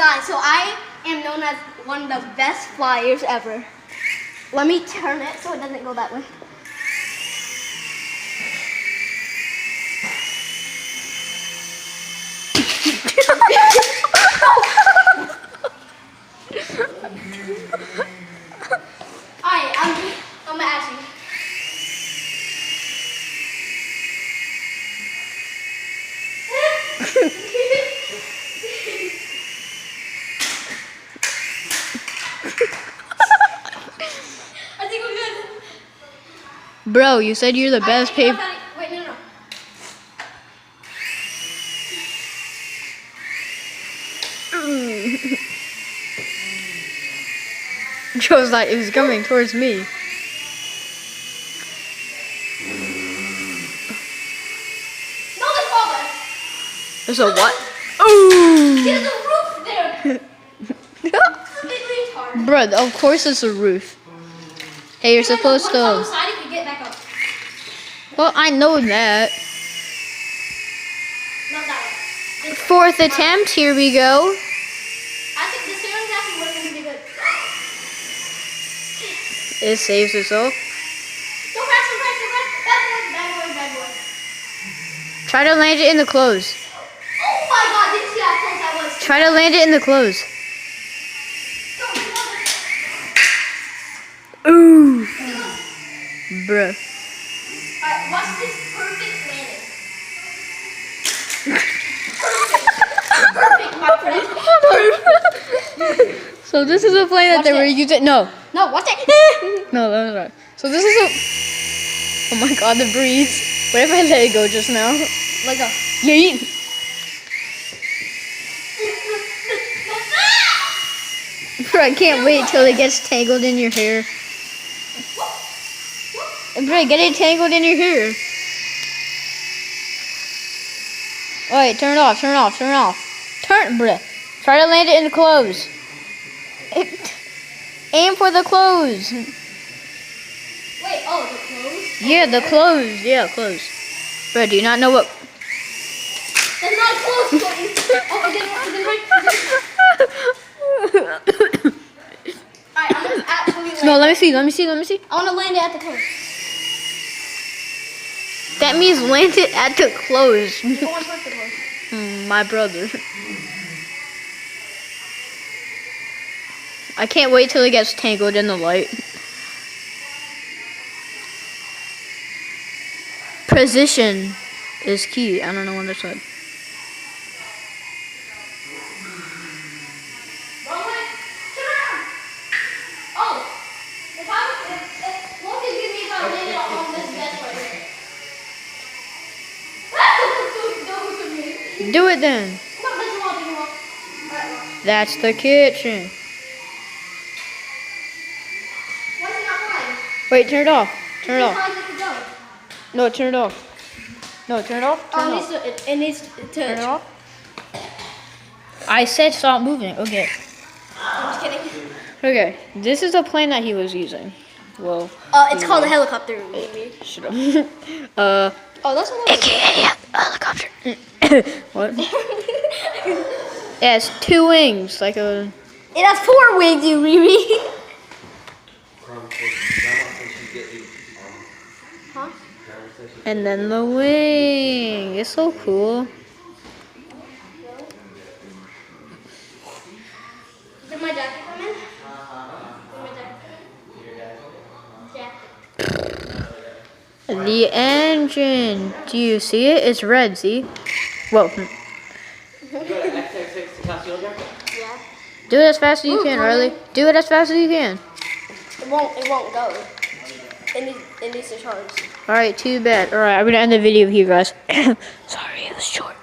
guys, so I am known as one of the best flyers ever. Let me turn it so it doesn't go that way. Alright, I'm ask you. I think we're good. Bro, you said you're the best paper. Wait, no. Joe's like, it was coming towards me. No, there's water. There's a what? Ooh! There's a roof there. Big retard. Bro, of course it's a roof. Hey, you're supposed Once on the to. side, you can get back up. Well, I know that. Not that way. Fourth attempt, here we go. I think the serum actually working pretty good. It saves itself. Don't crash. Bad boy. Try to land it in the clothes. Oh my god, did you see how close I was? Try to land it in the clothes. Ooh. Bruh. Alright, watch this perfect landing. Perfect, my friend. So this is a plane that Watch they were it. using. No. No, watch it. No, that's right. So this is a. Oh my god, the breeze. What if I let it go just now? Let go. Yeet. Bro, I can't wait till it gets tangled in your hair. Bro, get it tangled in your hair. Wait, turn it off. Bruh. Try to land it in the clothes. Aim for the clothes. Wait, oh, the clothes? Yeah, the clothes. Yeah, clothes. Bro, do you not know what... That's not a clothes plane. Oh, it didn't. Alright, I'm gonna actually land. No, let me see. I wanna land it at the clothes. That means land it at the clothes. Go on first, the clothes. My brother. I can't wait till it gets tangled in the light. Position is key. I don't know on this side. Wrong way. Turn around. Oh, if what could give me if I landed on this bench right here? Do it then. Come on, let's walk. Alright, walk. That's the kitchen. Why is it not flying? Wait, turn it off. Turn it It's off. flying like a dog. No, turn it off. No, turn it off. Turn it off. It needs to Turn it off. I said stop moving. Okay. I'm just kidding. Okay. This is a plane that he was using. Well. It's called a helicopter, maybe. Shut up. Oh, that's a little Helicopter. What? It has two wings, like a. It has 4 wings, you Riri. Huh? And then the wing. It's so cool. Did my jacket come in? Jacket. The engine. Do you see it? It's red. See? Whoa. Yeah. Do it as fast as you can, Riley. Do it as fast as you can. It won't go. It needs to charge. Alright, too bad. Alright, I'm gonna end the video here, guys. Sorry, it was short.